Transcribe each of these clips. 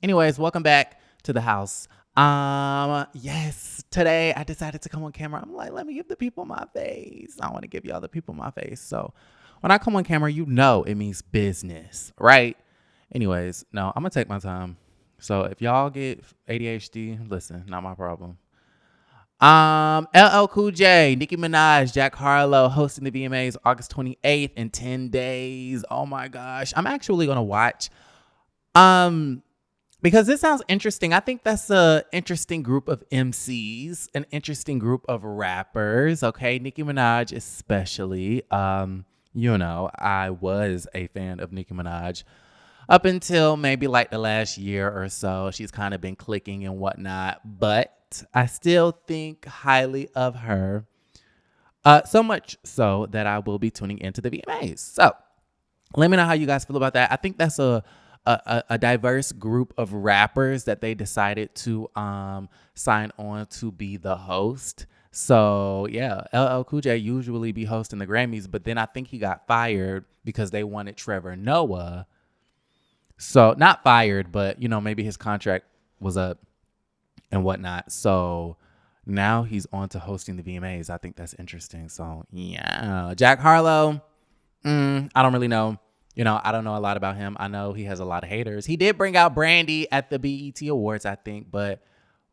Anyways, welcome back to the house. Yes, today I decided to come on camera. I'm like, let me give the people my face. I want to give y'all the people my face. So when I come on camera, you know it means business, right? Anyways, no, I'm gonna take my time. So if y'all get ADHD, listen, not my problem. LL Cool J, Nicki Minaj, Jack Harlow hosting the VMAs August 28th in 10 days. Oh my gosh. I'm actually gonna watch. Because this sounds interesting. I think that's an interesting group of MCs, an interesting group of rappers. Okay, Nicki Minaj especially. I was a fan of Nicki Minaj up until maybe like the last year or so. She's kind of been clicking and whatnot, but I still think highly of her. So much so that I will be tuning into the VMAs. So let me know how you guys feel about that. I think that's a diverse group of rappers that they decided to sign on to be the host. So yeah, LL Cool J usually be hosting the Grammys, but then I think he got fired because they wanted Trevor Noah. So not fired, but maybe his contract was up and whatnot. So now he's on to hosting the VMAs. I think that's interesting. So yeah, Jack Harlow, I don't really know. I don't know a lot about him. I know he has a lot of haters. He did bring out Brandy at the BET Awards, I think, but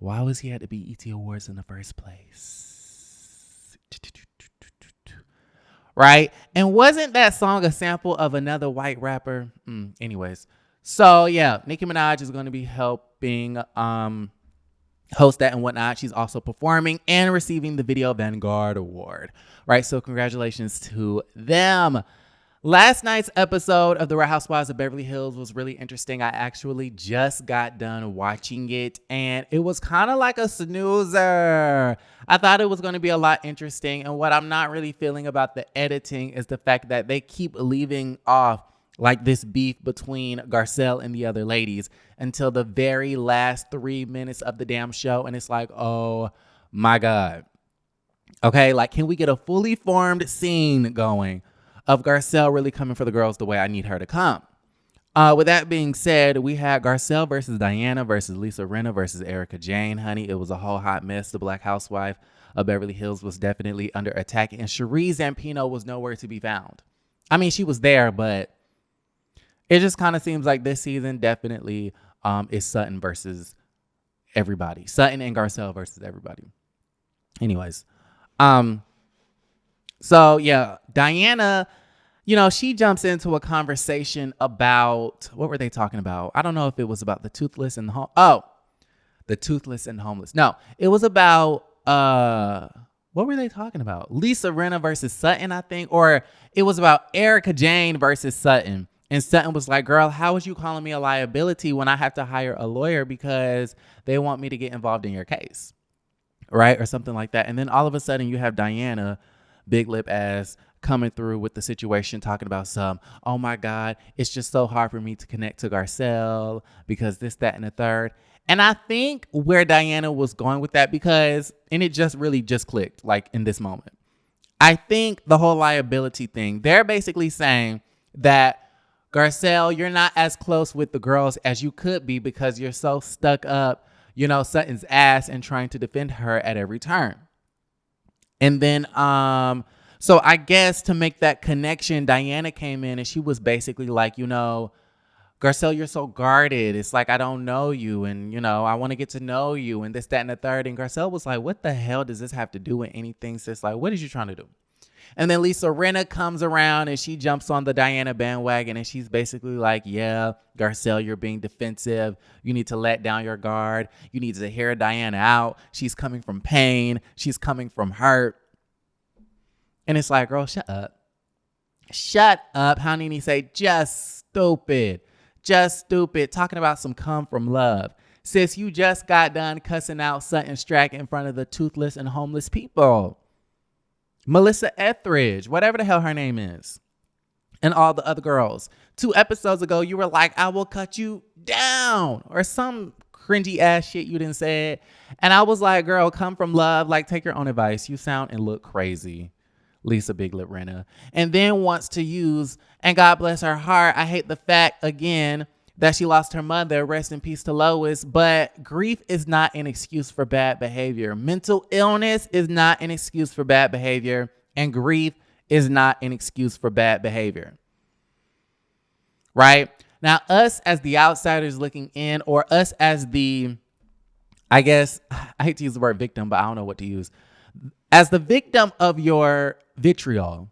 why was he at the BET Awards in the first place? Right? And wasn't that song a sample of another white rapper? Anyways. So yeah, Nicki Minaj is going to be helping host that and whatnot. She's also performing and receiving the Video Vanguard Award. Right? So congratulations to them. Last night's episode of The Real Housewives of Beverly Hills was really interesting. I actually just got done watching it, and it was kind of like a snoozer. I thought it was going to be a lot interesting, and what I'm not really feeling about the editing is the fact that they keep leaving off like this beef between Garcelle and the other ladies until the very last 3 minutes of the damn show, and it's like, oh my God. Okay, like, can we get a fully formed scene going of Garcelle really coming for the girls the way I need her to come? With that being said, we had Garcelle versus Diana versus Lisa Rinna versus Erica Jane, honey. It was a whole hot mess. The Black Housewife of Beverly Hills was definitely under attack, and Cherie Zampino was nowhere to be found. I mean, she was there, but it just kind of seems like this season definitely is Sutton versus everybody. Sutton and Garcelle versus everybody. Anyways, so yeah, Diana, she jumps into a conversation about, what were they talking about? I don't know if it was about the toothless and the toothless and homeless. No, it was about, what were they talking about? Lisa Rinna versus Sutton, I think, or it was about Erica Jane versus Sutton. And Sutton was like, girl, how is you calling me a liability when I have to hire a lawyer because they want me to get involved in your case? Right? Or something like that. And then all of a sudden you have Diana, big lip ass, coming through with the situation, talking about oh my God, it's just so hard for me to connect to Garcelle because this, that, and the third. And I think where Diana was going with that, and it just really just clicked like in this moment. I think the whole liability thing, they're basically saying that Garcelle, you're not as close with the girls as you could be because you're so stuck up, Sutton's ass and trying to defend her at every turn. And then, so I guess to make that connection, Diana came in and she was basically like, Garcelle, you're so guarded. It's like, I don't know you. And, I want to get to know you and this, that, and the third. And Garcelle was like, what the hell does this have to do with anything? So it's like, what is you trying to do? And then Lisa Rinna comes around and she jumps on the Diana bandwagon and she's basically like, yeah, Garcelle, you're being defensive. You need to let down your guard. You need to hear Diana out. She's coming from pain. She's coming from hurt. And it's like, girl, shut up. Shut up. How Nene say, just stupid. Just stupid. Talking about some come from love. Sis, you just got done cussing out Sutton Strack in front of the toothless and homeless people. Melissa Etheridge, whatever the hell her name is, and all the other girls. 2 episodes ago, you were like, I will cut you down, or some cringy ass shit you didn't say. And I was like, girl, come from love. Like, take your own advice. You sound and look crazy. Lisa Big Lip Rinna. And then wants to use, and God bless her heart, I hate the fact, again, that she lost her mother. Rest in peace to Lois. But grief is not an excuse for bad behavior. Mental illness is not an excuse for bad behavior. And grief is not an excuse for bad behavior. Right? Now, us as the outsiders looking in, or us as the, I guess, I hate to use the word victim, but I don't know what to use. As the victim of your vitriol,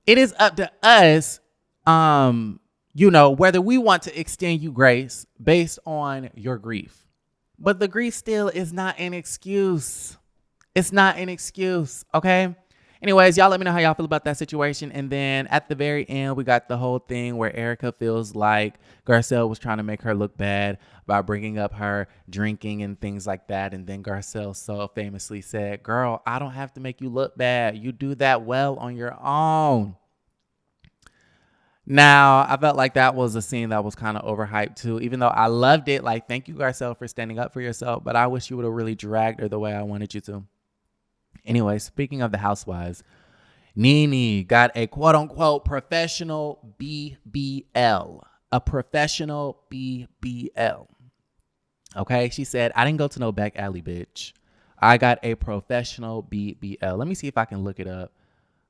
it is up to us, whether we want to extend you grace based on your grief. But the grief still is not an excuse. It's not an excuse, okay? Anyways, y'all let me know how y'all feel about that situation. And then at the very end, we got the whole thing where Erica feels like Garcelle was trying to make her look bad by bringing up her drinking and things like that. And then Garcelle so famously said, girl, I don't have to make you look bad. You do that well on your own. Now, I felt like that was a scene that was kind of overhyped too, even though I loved it. Like, thank you, Garcelle, for standing up for yourself. But I wish you would have really dragged her the way I wanted you to. Anyway, speaking of the housewives, Nene got a quote-unquote professional BBL. A professional BBL. Okay? She said, I didn't go to no back alley, bitch. I got a professional BBL. Let me see if I can look it up,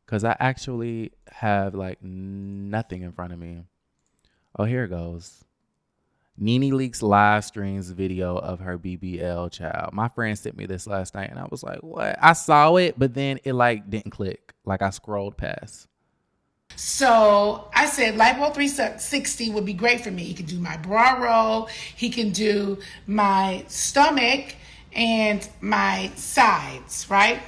because I actually have, like, nothing in front of me. Oh, here it goes. Nene Leakes live streams video of her BBL child. My friend sent me this last night, and I was like, what? I saw it, but then it, like, didn't click. Like, I scrolled past. So I said Lipo 360 would be great for me. He can do my bra roll. He can do my stomach and my sides, right?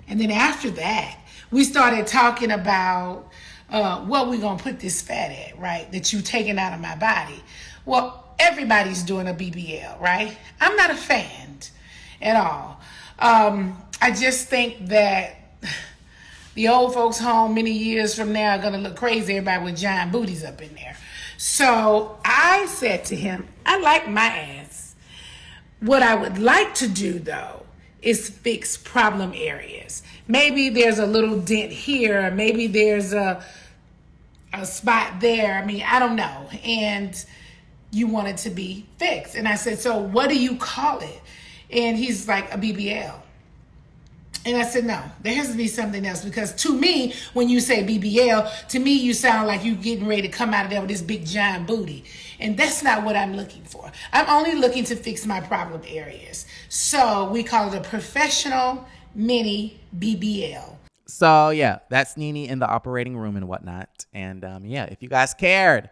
And then after that, we started talking about what we gonna put this fat at, right? That you taking out of my body. Well, everybody's doing a BBL, right? I'm not a fan at all. I just think that the old folks home many years from now are gonna look crazy, everybody with giant booties up in there. So I said to him, I like my ass. What I would like to do though is fix problem areas. Maybe there's a little dent here, maybe there's a spot there. I mean, I don't know. And you want it to be fixed. And I said, so what do you call it? And he's like, a BBL. And I said, no, there has to be something else, because to me, when you say BBL, to me, you sound like you getting ready to come out of there with this big giant booty. And that's not what I'm looking for. I'm only looking to fix my problem areas. So we call it a professional mini BBL. So yeah, that's Nene in the operating room and whatnot. And yeah, if you guys cared.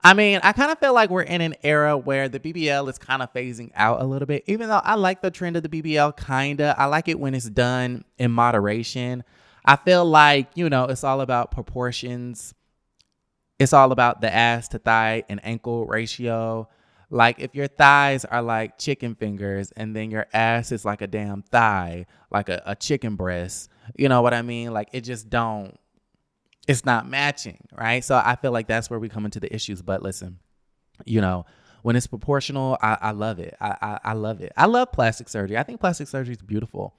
I mean, I kind of feel like we're in an era where the BBL is kind of phasing out a little bit, even though I like the trend of the BBL, kinda. I like it when it's done in moderation. I feel like, it's all about proportions. It's all about the ass to thigh and ankle ratio. Like, if your thighs are like chicken fingers and then your ass is like a damn thigh, like a chicken breast, you know what I mean? Like, it's not matching, right? So I feel like that's where we come into the issues. But listen, when it's proportional, I love it. I love it. I love plastic surgery. I think plastic surgery is beautiful.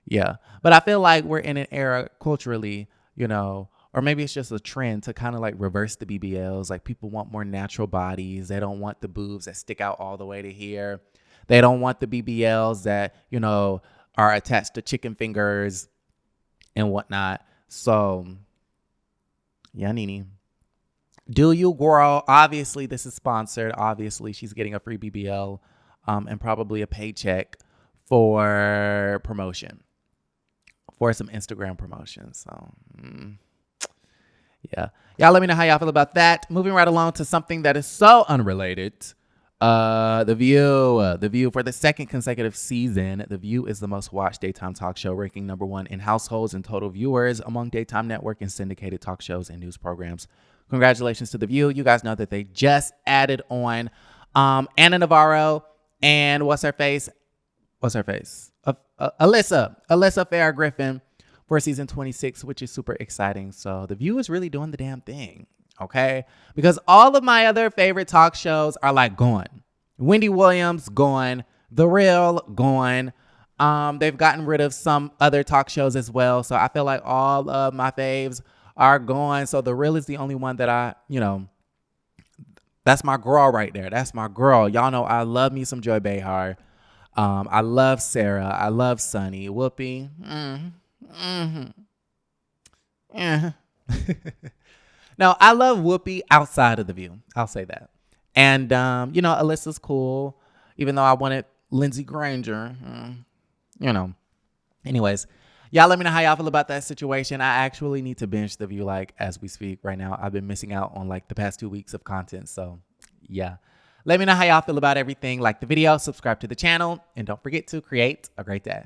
Yeah. But I feel like we're in an era culturally, or maybe it's just a trend to kind of like reverse the BBLs. Like, people want more natural bodies. They don't want the boobs that stick out all the way to here. They don't want the BBLs that, are attached to chicken fingers and whatnot. So yeah, Nene, do you, girl? Obviously, this is sponsored. Obviously, she's getting a free BBL and probably a paycheck for promotion, for some Instagram promotion. So, yeah. Y'all let me know how y'all feel about that. Moving right along to something that is so unrelated. The View for the second consecutive season. The View is the most watched daytime talk show, ranking number 1 in households and total viewers among daytime network and syndicated talk shows and news programs. Congratulations to The View. You guys know that they just added on Anna Navarro and what's her face? Alyssa Farrah Griffin for season 26, which is super exciting. So The View is really doing the damn thing. Okay, because all of my other favorite talk shows are like gone. Wendy Williams gone, The Real gone. They've gotten rid of some other talk shows as well. So I feel like all of my faves are gone. So The Real is the only one that I, That's my girl right there. That's my girl. Y'all know I love me some Joy Behar. I love Sarah. I love Sunny. Whoopi. Yeah. No, I love Whoopi outside of The View. I'll say that. And, Alyssa's cool, even though I wanted Lindsey Granger. Anyways, y'all let me know how y'all feel about that situation. I actually need to binge The View, as we speak right now. I've been missing out on, the past 2 weeks of content. So, yeah. Let me know how y'all feel about everything. Like the video, subscribe to the channel, and don't forget to create a great day.